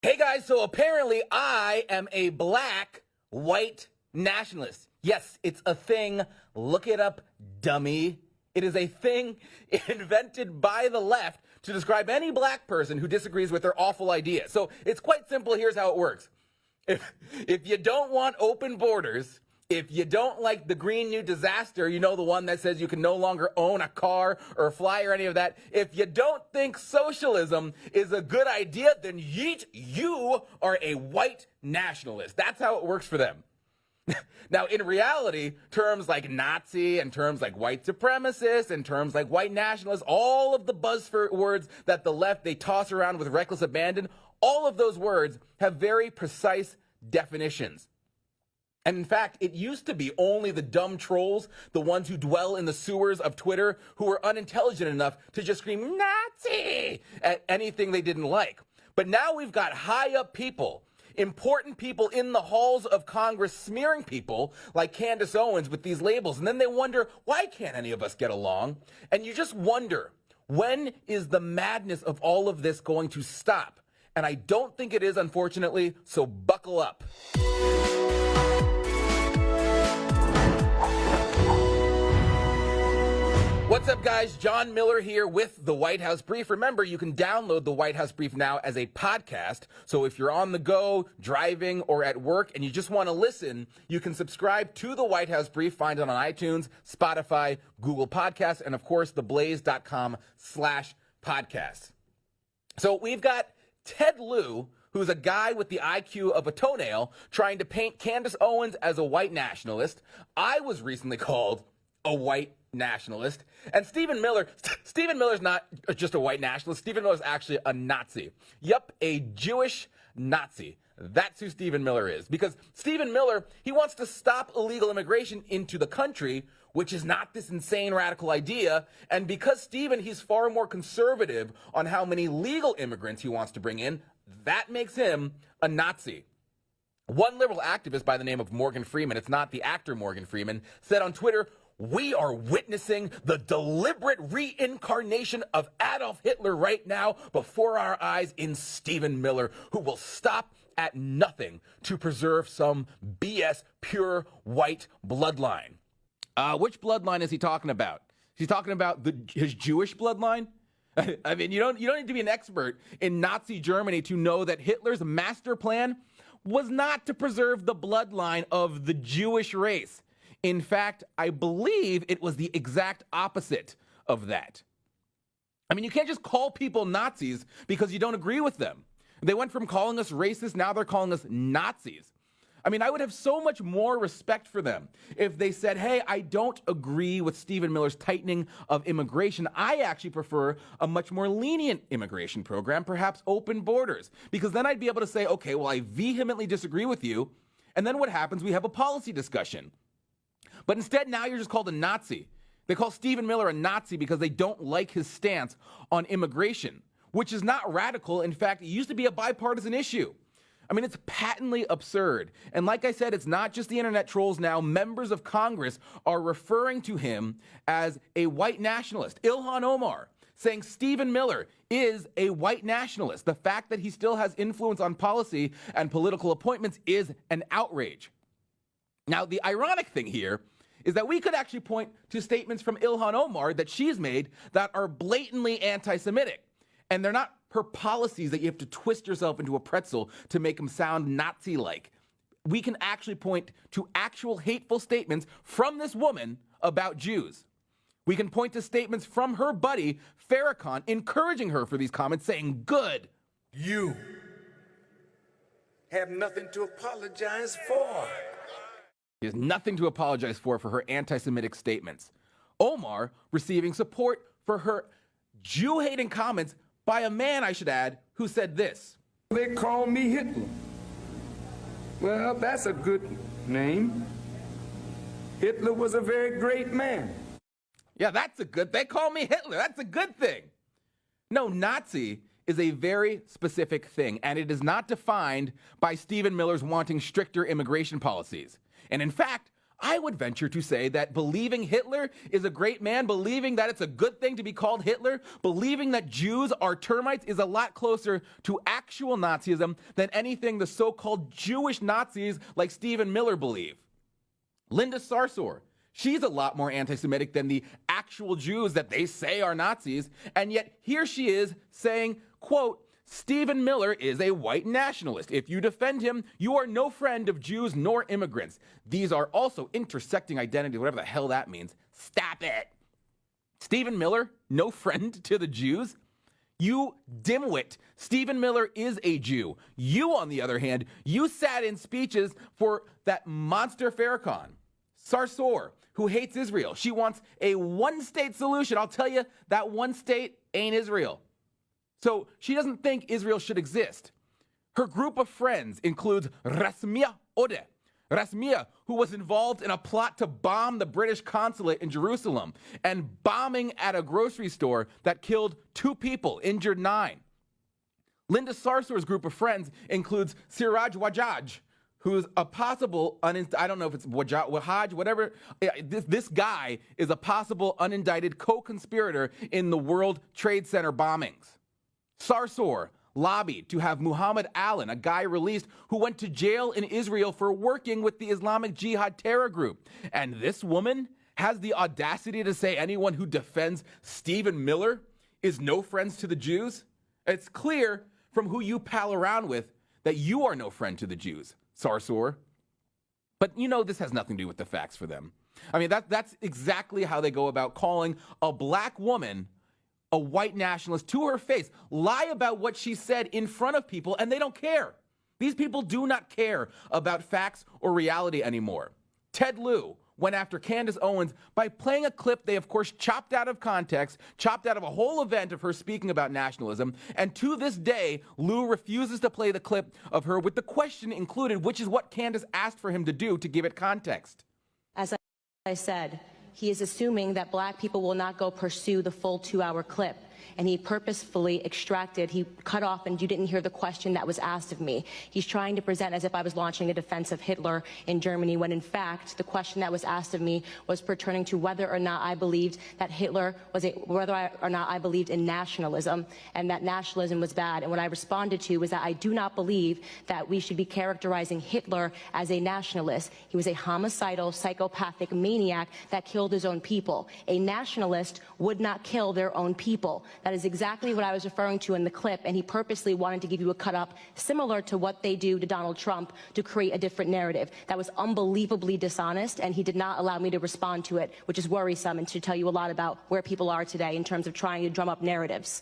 Hey guys, so apparently I am a black white nationalist. Yes, it's a thing. Look it up, dummy. It is a thing invented by the left to describe any black person who disagrees with their awful idea. So it's quite simple. Here's how it works. If you don't want open borders, if you don't like the Green New Disaster, you know, the one that says you can no longer own a car or fly or any of that, if you don't think socialism is a good idea, then yeet, you are a white nationalist. That's how it works for them. Now, in reality, terms like Nazi and terms like white supremacist and terms like white nationalist, all of the buzzwords that the left, they toss around with reckless abandon, all of those words have very precise definitions. And in fact, it used to be only the dumb trolls, the ones who dwell in the sewers of Twitter, who were unintelligent enough to just scream Nazi at anything they didn't like. But now we've got high up people, important people in the halls of Congress smearing people like Candace Owens with these labels. And then they wonder, why can't any of us get along? And you just wonder, when is the madness of all of this going to stop? And I don't think it is, unfortunately, so buckle up. What's up, guys? John Miller here with the White House Brief. Remember, you can download the White House Brief now as a podcast. So if you're on the go, driving, or at work, and you just want to listen, you can subscribe to the White House Brief. Find it on iTunes, Spotify, Google Podcasts, and of course, theblaze.com/podcasts. So we've got Ted Lieu, who's a guy with the IQ of a toenail, trying to paint Candace Owens as a white nationalist. I was recently called a white nationalist. And Stephen Miller's not just a white nationalist. Stephen Miller's actually a Nazi. Yep, a Jewish Nazi. That's who Stephen Miller is. Because Stephen Miller, he wants to stop illegal immigration into the country, which is not this insane radical idea. And because Stephen, he's far more conservative on how many legal immigrants he wants to bring in, that makes him a Nazi. One liberal activist by the name of Morgan Freeman, it's not the actor Morgan Freeman, said on Twitter, "We are witnessing the deliberate reincarnation of Adolf Hitler right now before our eyes in Stephen Miller, who will stop at nothing to preserve some BS pure white bloodline." Which bloodline is he talking about? He's talking about his Jewish bloodline? I mean, you don't need to be an expert in Nazi Germany to know that Hitler's master plan was not to preserve the bloodline of the Jewish race. In fact, I believe it was the exact opposite of that. I mean, you can't just call people Nazis because you don't agree with them. They went from calling us racist, now they're calling us Nazis. I mean, I would have so much more respect for them if they said, hey, I don't agree with Stephen Miller's tightening of immigration. I actually prefer a much more lenient immigration program, perhaps open borders, because then I'd be able to say, okay, well, I vehemently disagree with you. And then what happens? We have a policy discussion. But instead, now you're just called a Nazi. They call Stephen Miller a Nazi because they don't like his stance on immigration, which is not radical. In fact, it used to be a bipartisan issue. I mean, it's patently absurd. And like I said, it's not just the internet trolls now. Members of Congress are referring to him as a white nationalist. Ilhan Omar saying Stephen Miller is a white nationalist. The fact that he still has influence on policy and political appointments is an outrage. Now, the ironic thing here is that we could actually point to statements from Ilhan Omar that she's made that are blatantly anti-Semitic. And they're not her policies that you have to twist yourself into a pretzel to make them sound Nazi-like. We can actually point to actual hateful statements from this woman about Jews. We can point to statements from her buddy, Farrakhan, encouraging her for these comments, saying, good. You have nothing to apologize for. She has nothing to apologize for her anti-Semitic statements. Omar receiving support for her Jew-hating comments by a man, I should add, who said this. They call me Hitler. Well, that's a good name. Hitler was a very great man. Yeah, they call me Hitler. That's a good thing. No, Nazi is a very specific thing, and it is not defined by Stephen Miller's wanting stricter immigration policies. And in fact, I would venture to say that believing Hitler is a great man, believing that it's a good thing to be called Hitler, believing that Jews are termites is a lot closer to actual Nazism than anything the so-called Jewish Nazis like Stephen Miller believe. Linda Sarsour, she's a lot more anti-Semitic than the actual Jews that they say are Nazis, and yet here she is saying, quote, Stephen Miller is a white nationalist. If you defend him, you are no friend of Jews nor immigrants. These are also intersecting identities, whatever the hell that means. Stop it. Stephen Miller, no friend to the Jews? You dimwit. Stephen Miller is a Jew. You, on the other hand, you sat in speeches for that monster Farrakhan. Sarsour, who hates Israel. She wants a one-state solution. I'll tell you, that one state ain't Israel. So she doesn't think Israel should exist. Her group of friends includes Rasmia Odeh. Rasmia, who was involved in a plot to bomb the British consulate in Jerusalem and bombing at a grocery store that killed 2 people, injured 9. Linda Sarsour's group of friends includes Siraj Wajaj, who's a possible, I don't know if it's Wahaj, whatever. This guy is a possible unindicted co-conspirator in the World Trade Center bombings. Sarsour lobbied to have Muhammad Allen, a guy released who went to jail in Israel for working with the Islamic Jihad terror group. And this woman has the audacity to say anyone who defends Stephen Miller is no friends to the Jews? It's clear from who you pal around with that you are no friend to the Jews, Sarsour. But you know this has nothing to do with the facts for them. I mean, that's exactly how they go about calling a black woman a white nationalist to her face, lie about what she said in front of people, and they don't care. These people do not care about facts or reality anymore. Ted Lieu went after Candace Owens by playing a clip they, of course, chopped out of context, chopped out of a whole event of her speaking about nationalism, and to this day, Lieu refuses to play the clip of her with the question included, which is what Candace asked for him to do to give it context. As I said, he is assuming that black people will not go pursue the full 2-hour clip. And he purposefully extracted, he cut off, and you didn't hear the question that was asked of me. He's trying to present as if I was launching a defense of Hitler in Germany, when in fact, the question that was asked of me was pertaining to whether or not I believed that Hitler was whether or not I believed in nationalism, and that nationalism was bad. And what I responded to was that I do not believe that we should be characterizing Hitler as a nationalist. He was a homicidal, psychopathic maniac that killed his own people. A nationalist would not kill their own people. That is exactly what I was referring to in the clip, and he purposely wanted to give you a cut-up similar to what they do to Donald Trump to create a different narrative. That was unbelievably dishonest, and he did not allow me to respond to it, which is worrisome and should tell you a lot about where people are today in terms of trying to drum up narratives.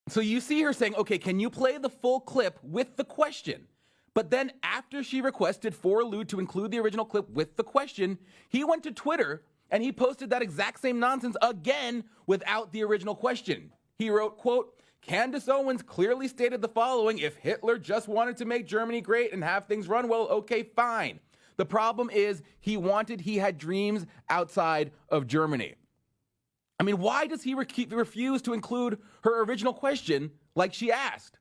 So you see her saying, okay, can you play the full clip with the question? But then after she requested for Lieu to include the original clip with the question, he went to Twitter and he posted that exact same nonsense again without the original question. He wrote, quote, Candace Owens clearly stated the following: if Hitler just wanted to make Germany great and have things run well, okay, fine. The problem is he had dreams outside of Germany. I mean, why does he refuse to include her original question like she asked?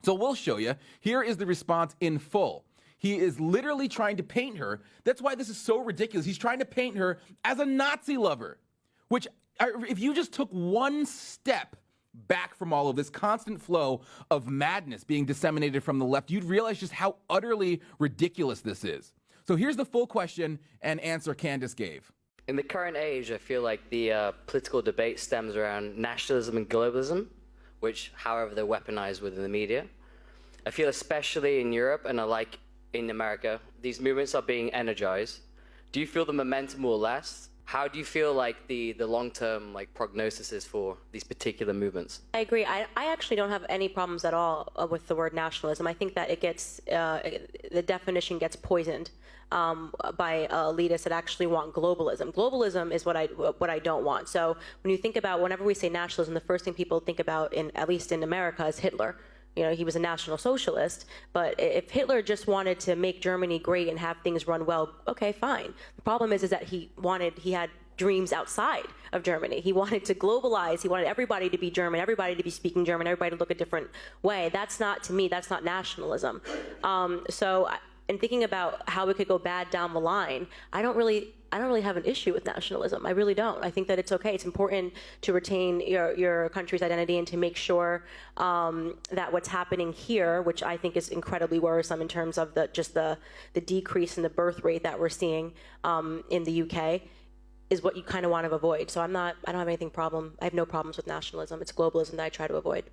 So we'll show you. Here is the response in full. He is literally trying to paint her. That's why this is so ridiculous. He's trying to paint her as a Nazi lover, which if you just took one step back from all of this constant flow of madness being disseminated from the left, you'd realize just how utterly ridiculous this is. So here's the full question and answer Candace gave. In the current age, I feel like the political debate stems around nationalism and globalism, which, however, they're weaponized within the media. I feel especially in Europe and like in America, these movements are being energized. Do you feel the momentum will last? How do you feel like the long-term prognosis is for these particular movements? I agree. I actually don't have any problems at all with the word nationalism. I think that it gets, the definition gets poisoned by elitists that actually want globalism. Globalism is what I don't want. So when you think about, whenever we say nationalism, the first thing people think about, at least in America, is Hitler. You know, he was a National Socialist, but if Hitler just wanted to make Germany great and have things run well, okay, fine. The problem is that he had dreams outside of Germany. He wanted to globalize. He wanted everybody to be German, everybody to be speaking German, everybody to look a different way. That's not, to me, that's not nationalism. So in thinking about how it could go bad down the line, I don't really have an issue with nationalism. I really don't. I think that it's okay. It's important to retain your country's identity and to make sure that what's happening here, which I think is incredibly worrisome in terms of the decrease in the birth rate that we're seeing in the UK, is what you kind of want to avoid. So I don't have anything problem. I have no problems with nationalism. It's globalism that I try to avoid.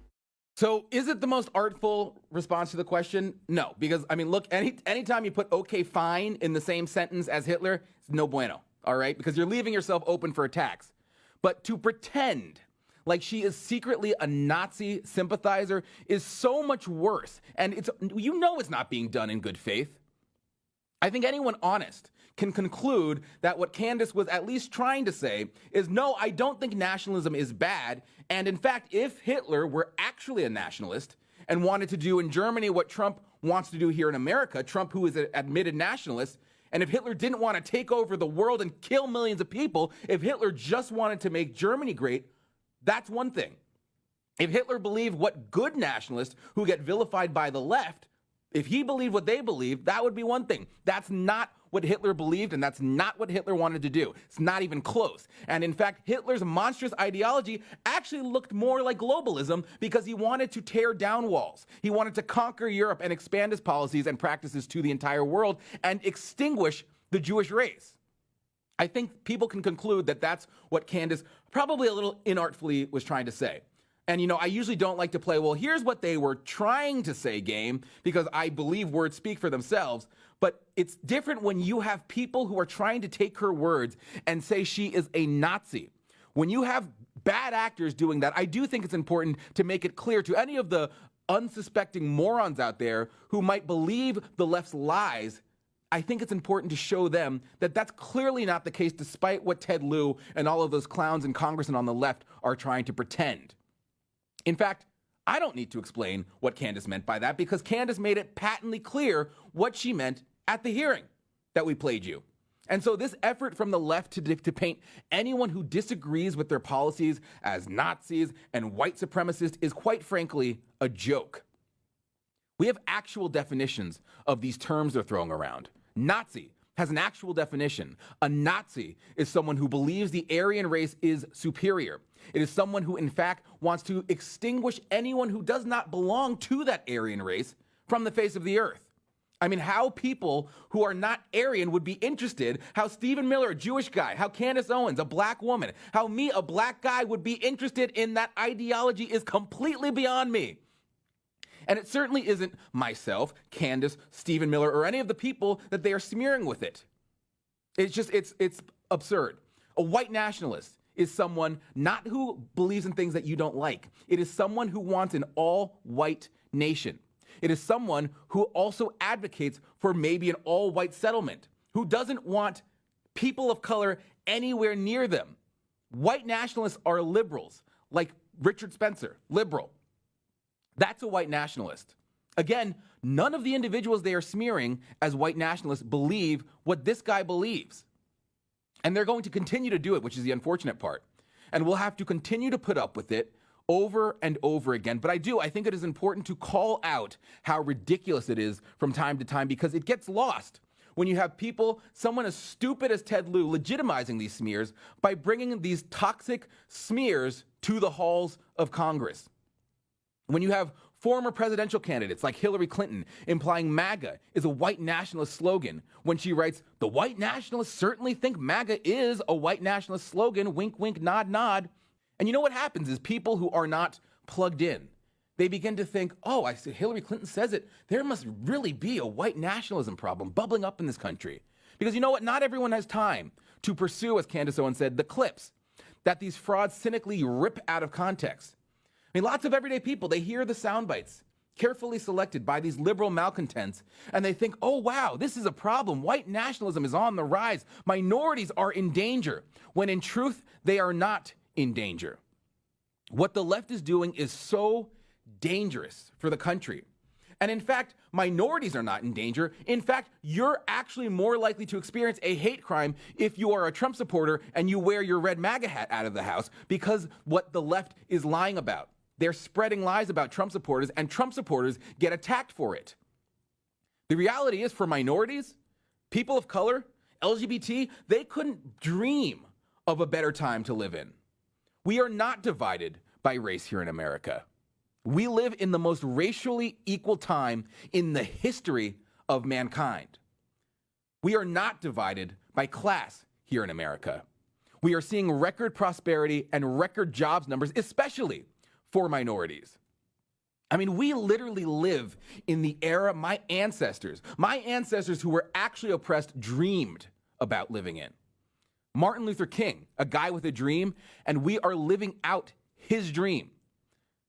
So is it the most artful response to the question? No, because, I mean, look, anytime you put okay, fine in the same sentence as Hitler, it's no bueno, all right? Because you're leaving yourself open for attacks. But to pretend like she is secretly a Nazi sympathizer is so much worse. And it's not being done in good faith. I think anyone honest can conclude that what Candace was at least trying to say is, no, I don't think nationalism is bad. And in fact, if Hitler were actually a nationalist and wanted to do in Germany what Trump wants to do here in America, Trump, who is an admitted nationalist, and if Hitler didn't want to take over the world and kill millions of people, if Hitler just wanted to make Germany great, that's one thing. If Hitler believed what good nationalists who get vilified by the left, if he believed what they believed, that would be one thing. That's not what Hitler believed, and that's not what Hitler wanted to do. It's not even close. And in fact, Hitler's monstrous ideology actually looked more like globalism because he wanted to tear down walls. He wanted to conquer Europe and expand his policies and practices to the entire world and extinguish the Jewish race. I think people can conclude that that's what Candace probably a little inartfully was trying to say. And, I usually don't like to play, well, here's what they were trying to say game, because I believe words speak for themselves. But it's different when you have people who are trying to take her words and say she is a Nazi. When you have bad actors doing that, I do think it's important to make it clear to any of the unsuspecting morons out there who might believe the left's lies. I think it's important to show them that that's clearly not the case, despite what Ted Lieu and all of those clowns in Congress and on the left are trying to pretend. In fact, I don't need to explain what Candace meant by that, because Candace made it patently clear what she meant at the hearing that we played you. And so this effort from the left to paint anyone who disagrees with their policies as Nazis and white supremacists is, quite frankly, a joke. We have actual definitions of these terms they're throwing around. Nazi has an actual definition. A Nazi is someone who believes the Aryan race is superior. It is someone who, in fact, wants to extinguish anyone who does not belong to that Aryan race from the face of the earth. I mean, how people who are not Aryan would be interested, how Stephen Miller, a Jewish guy, how Candace Owens, a black woman, how me, a black guy, would be interested in that ideology is completely beyond me. And it certainly isn't myself, Candace, Stephen Miller, or any of the people that they are smearing with it. It's absurd. A white nationalist is someone not who believes in things that you don't like. It is someone who wants an all-white nation. It is someone who also advocates for maybe an all-white settlement, who doesn't want people of color anywhere near them. White nationalists are liberals, like Richard Spencer, liberal. That's a white nationalist. Again, none of the individuals they are smearing as white nationalists believe what this guy believes. And they're going to continue to do it, which is the unfortunate part. And we'll have to continue to put up with it over and over again. But I think it is important to call out how ridiculous it is from time to time, because it gets lost when you have people, someone as stupid as Ted Lieu, legitimizing these smears by bringing these toxic smears to the halls of Congress. When you have former presidential candidates like Hillary Clinton implying MAGA is a white nationalist slogan when she writes, the white nationalists certainly think MAGA is a white nationalist slogan, wink, wink, nod, nod. And you know what happens is people who are not plugged in, they begin to think, oh, I see Hillary Clinton says it. There must really be a white nationalism problem bubbling up in this country. Because you know what? Not everyone has time to pursue, as Candace Owens said, the clips that these frauds cynically rip out of context. I mean, lots of everyday people, they hear the sound bites carefully selected by these liberal malcontents, and they think, oh, wow, this is a problem. White nationalism is on the rise. Minorities are in danger, when in truth, they are not in danger. What the left is doing is so dangerous for the country. And in fact, minorities are not in danger. In fact, you're actually more likely to experience a hate crime if you are a Trump supporter and you wear your red MAGA hat out of the house, because what the left is lying about. They're spreading lies about Trump supporters, and Trump supporters get attacked for it. The reality is, for minorities, people of color, LGBT, they couldn't dream of a better time to live in. We are not divided by race here in America. We live in the most racially equal time in the history of mankind. We are not divided by class here in America. We are seeing record prosperity and record jobs numbers, especially for minorities. I mean, we literally live in the era my ancestors who were actually oppressed dreamed about living in. Martin Luther King, a guy with a dream, and we are living out his dream.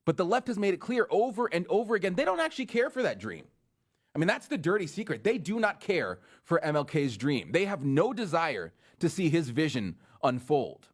But the left has made it clear over and over again, they don't actually care for that dream. I mean, that's the dirty secret. They do not care for MLK's dream. They have no desire to see his vision unfold.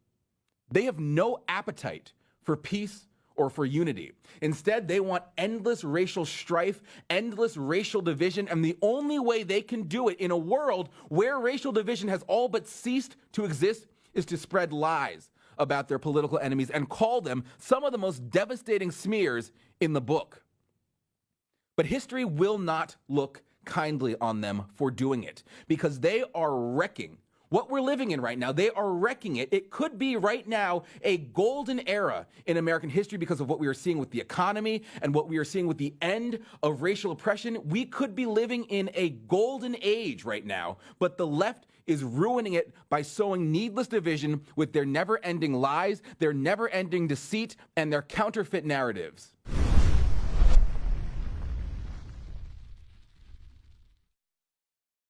They have no appetite for peace or for unity. Instead, they want endless racial strife, endless racial division, and the only way they can do it in a world where racial division has all but ceased to exist is to spread lies about their political enemies and call them some of the most devastating smears in the book. But history will not look kindly on them for doing it, because they are wrecking what we're living in right now. They are wrecking it. It could be right now a golden era in American history because of what we are seeing with the economy and what we are seeing with the end of racial oppression. We could be living in a golden age right now, but the left is ruining it by sowing needless division with their never-ending lies, their never-ending deceit, and their counterfeit narratives.